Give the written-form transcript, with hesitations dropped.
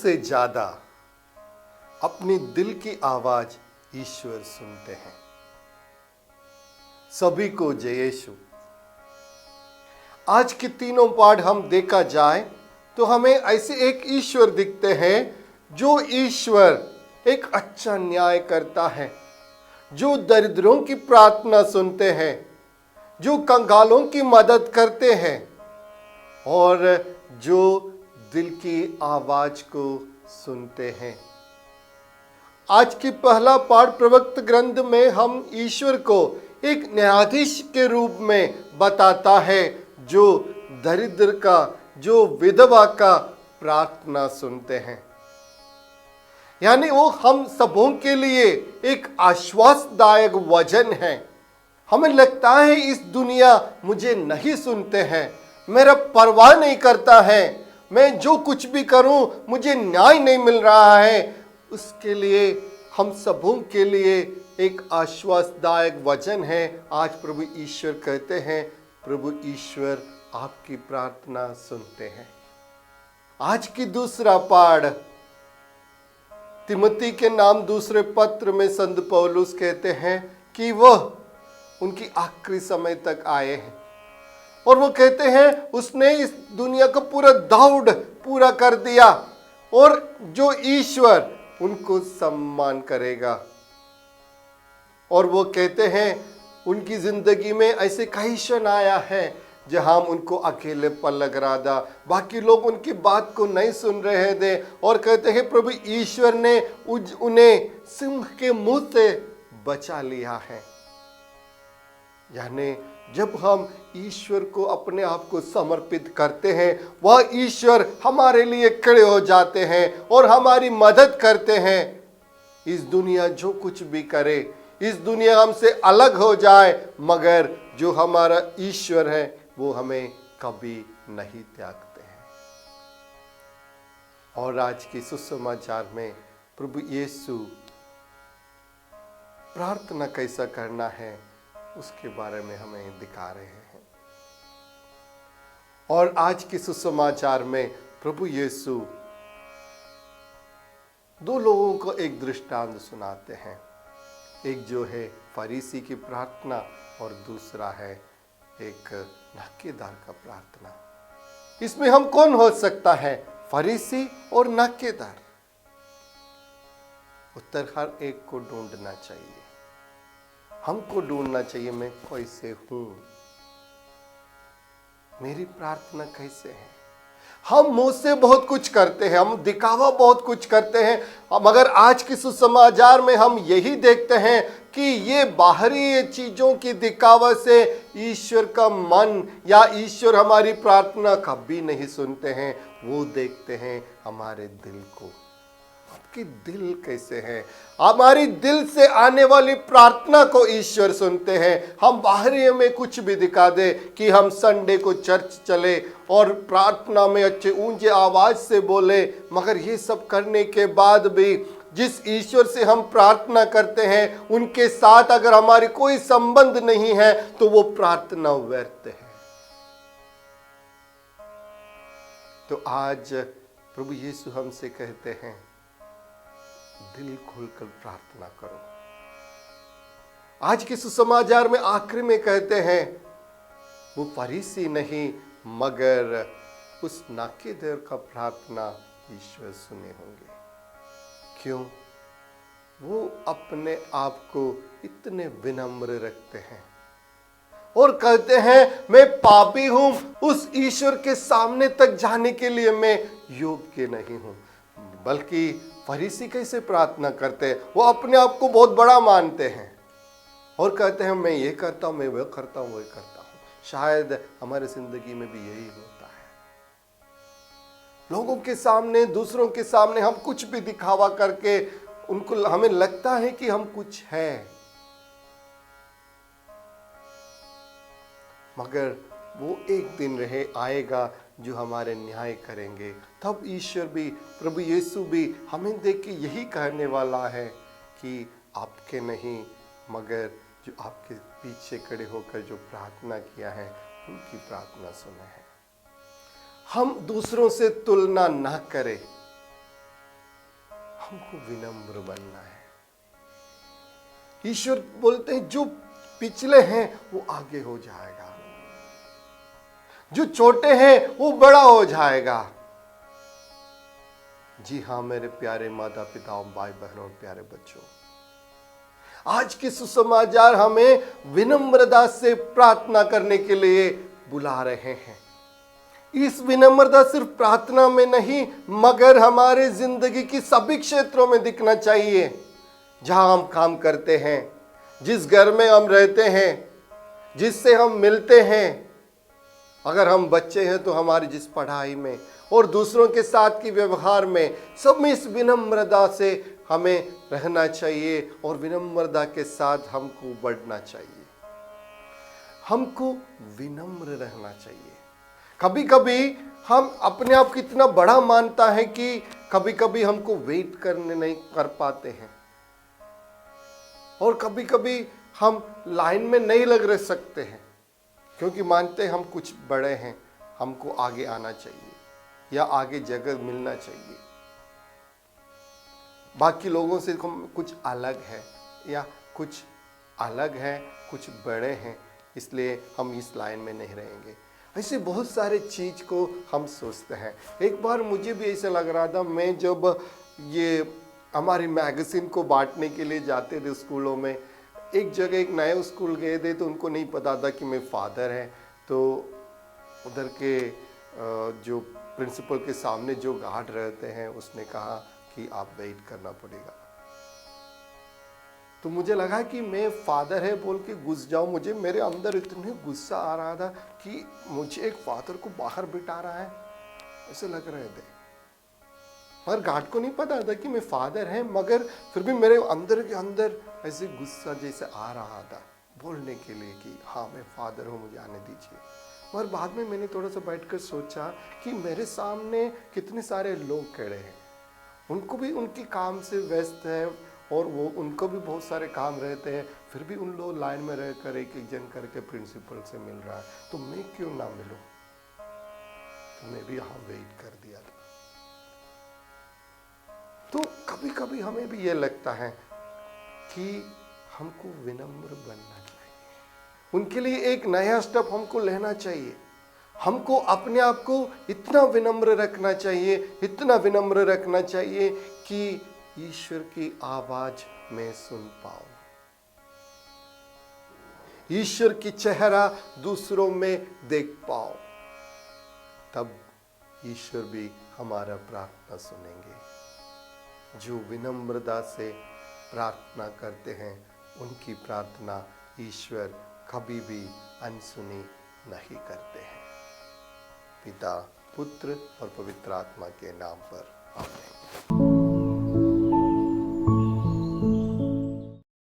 सबसे ज्यादा अपनी दिल की आवाज ईश्वर सुनते हैं। सभी को जय यीशु। आज के तीनों पाठ हम देखा जाए तो हमें ऐसे एक ईश्वर दिखते हैं जो ईश्वर एक अच्छा न्याय करता है, जो दरिद्रों की प्रार्थना सुनते हैं, जो कंगालों की मदद करते हैं और जो दिल की आवाज को सुनते हैं। आज की पहला पाठ प्रवक्त ग्रंथ में हम ईश्वर को एक न्यायाधीश के रूप में बताता है जो दरिद्र का, जो विधवा का प्रार्थना सुनते हैं। यानी वो हम सबों के लिए एक आश्वासदायक वचन है। हमें लगता है इस दुनिया मुझे नहीं सुनते हैं, मेरा परवाह नहीं करता है, मैं जो कुछ भी करूं मुझे न्याय नहीं मिल रहा है। उसके लिए हम सबों के लिए एक आश्वासदायक वचन है। आज प्रभु ईश्वर कहते हैं, प्रभु ईश्वर आपकी प्रार्थना सुनते हैं। आज की दूसरा पाठ तिमोथी के नाम दूसरे पत्र में संत पौलुस कहते हैं कि वह उनकी आखिरी समय तक आए हैं और वो कहते हैं उसने इस दुनिया का पूरा दौड़ पूरा कर दिया और जो ईश्वर उनको सम्मान करेगा। और वो कहते हैं उनकी जिंदगी में ऐसे कई क्षण आया है जहां उनको अकेले पल लग रहा था, बाकी लोग उनकी बात को नहीं सुन रहे थे और कहते हैं प्रभु ईश्वर ने उन्हें सिंह के मुंह से बचा लिया है। यानी जब हम ईश्वर को अपने आप को समर्पित करते हैं, वह ईश्वर हमारे लिए खड़े हो जाते हैं और हमारी मदद करते हैं। इस दुनिया जो कुछ भी करे, इस दुनिया हमसे अलग हो जाए, मगर जो हमारा ईश्वर है वो हमें कभी नहीं त्यागते हैं। और आज की सुसमाचार में प्रभु यीशु प्रार्थना कैसा करना है उसके बारे में हमें दिखा रहे हैं। और आज के सुसमाचार में प्रभु यीशु दो लोगों को एक दृष्टांत सुनाते हैं। एक जो है फरीसी की प्रार्थना और दूसरा है एक नाकेदार का प्रार्थना। इसमें हम कौन हो सकता है, फरीसी और नाकेदार? उत्तर हर एक को ढूंढना चाहिए। हमको ढूंढना चाहिए मैं कैसे हूं, मेरी प्रार्थना कैसे है। हम मुंह से बहुत कुछ करते हैं, हम दिखावा बहुत कुछ करते हैं, मगर आज की सुसमाचार में हम यही देखते हैं कि ये बाहरी चीजों की दिखावा से ईश्वर का मन या ईश्वर हमारी प्रार्थना कभी नहीं सुनते हैं। वो देखते हैं हमारे दिल को, आपकी दिल कैसे है। हमारी दिल से आने वाली प्रार्थना को ईश्वर सुनते हैं। हम बाहरी में कुछ भी दिखा दे कि हम संडे को चर्च चले और प्रार्थना में अच्छे ऊंचे आवाज से बोले, मगर ये सब करने के बाद भी जिस ईश्वर से हम प्रार्थना करते हैं उनके साथ अगर हमारी कोई संबंध नहीं है तो वो प्रार्थना व्यर्थ है। तो आज प्रभु यीशु हमसे कहते हैं दिल खोलकर प्रार्थना करो। आज के सुसमाचार में आखिरी में कहते हैं वो फरीसी नहीं मगर उस नाकेदार का प्रार्थना ईश्वर सुने होंगे। क्यों? वो अपने आप को इतने विनम्र रखते हैं और कहते हैं मैं पापी हूं, उस ईश्वर के सामने तक जाने के लिए मैं योग्य नहीं हूं। बल्कि फरीसी कैसे प्रार्थना करते हैं, वो अपने आप को बहुत बड़ा मानते हैं और कहते हैं मैं ये करता हूं, मैं वो करता हूं, वो करता हूं। शायद हमारे जिंदगी में भी यही होता है। लोगों के सामने, दूसरों के सामने हम कुछ भी दिखावा करके उनको हमें लगता है कि हम कुछ है, मगर वो एक दिन रहे आएगा जो हमारे न्याय करेंगे। तब ईश्वर भी, प्रभु यीशु भी हमें देख के यही कहने वाला है कि आपके नहीं मगर जो आपके पीछे खड़े होकर जो प्रार्थना किया है उनकी प्रार्थना सुने है। हम दूसरों से तुलना ना करें, हमको विनम्र बनना है। ईश्वर बोलते हैं जो पिछले हैं वो आगे हो जाएगा, जो छोटे हैं वो बड़ा हो जाएगा। जी हाँ मेरे प्यारे माता पिताओं, भाई बहनों, प्यारे बच्चों, आज के सुसमाचार हमें विनम्रता से प्रार्थना करने के लिए बुला रहे हैं। इस विनम्रता सिर्फ प्रार्थना में नहीं मगर हमारे जिंदगी की सभी क्षेत्रों में दिखना चाहिए। जहां हम काम करते हैं, जिस घर में हम रहते हैं, जिससे हम मिलते हैं, अगर हम बच्चे हैं तो हमारी जिस पढ़ाई में और दूसरों के साथ की व्यवहार में, सब में इस विनम्रता से हमें रहना चाहिए और विनम्रता के साथ हमको बढ़ना चाहिए। हमको विनम्र रहना चाहिए। कभी कभी हम अपने आप को इतना बड़ा मानता है कि कभी कभी हमको वेट करने नहीं कर पाते हैं, और कभी कभी हम लाइन में नहीं लग रह सकते हैं क्योंकि मानते हैं हम कुछ बड़े हैं, हमको आगे आना चाहिए या आगे जगह मिलना चाहिए, बाकी लोगों से हम कुछ अलग है या कुछ अलग है, कुछ बड़े हैं, इसलिए हम इस लाइन में नहीं रहेंगे। ऐसे बहुत सारे चीज को हम सोचते हैं। एक बार मुझे भी ऐसा लग रहा था, मैं जब ये हमारी मैगजीन को बांटने के लिए जाते थे स्कूलों में, एक जगह एक नए स्कूल गए थे तो उनको नहीं पता था कि मैं फादर है, तो उधर के जो प्रिंसिपल के सामने जो गार्ड रहते हैं उसने कहा कि आप वेट करना पड़ेगा। तो मुझे लगा कि मैं फादर है बोल के घुस जाऊं, मुझे मेरे अंदर इतने गुस्सा आ रहा था कि मुझे एक फादर को बाहर बिठा रहा है, ऐसे लग रहे थे। मगर गार्ड को नहीं पता था कि मैं फादर है, मगर फिर भी मेरे अंदर के अंदर ऐसे गुस्सा जैसे आ रहा था बोलने के लिए कि हाँ मैं फादर हूँ, मुझे आने दीजिए। मगर बाद में मैंने थोड़ा सा बैठकर सोचा कि मेरे सामने कितने सारे लोग खड़े हैं, उनको भी उनके काम से व्यस्त है और वो उनको भी बहुत सारे काम रहते हैं, फिर भी उन लोग लाइन में रहकर एक एक जन करके प्रिंसिपल से मिल रहा है, तो मैं क्यों ना मिलूं। तो मैं भी यहाँ वेट कर दिया था। तो कभी कभी हमें भी ये लगता है कि हमको विनम्र बनना चाहिए, उनके लिए एक नया स्टेप हमको लेना चाहिए। हमको अपने आप को इतना विनम्र रखना चाहिए, इतना विनम्र रखना चाहिए कि ईश्वर की आवाज मैं सुन पाऊं, ईश्वर की चेहरा दूसरों में देख पाऊं, तब ईश्वर भी हमारा प्रार्थना सुनेंगे। जो विनम्रता से प्रार्थना करते हैं उनकी प्रार्थना ईश्वर कभी भी अनसुनी नहीं करते हैं। पिता, पुत्र और पवित्र आत्मा के नाम पर आमीन।